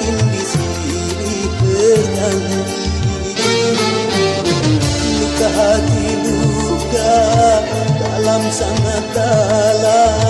ingin di sini bernyanyi. Luka hati luka dalam sangat dalam.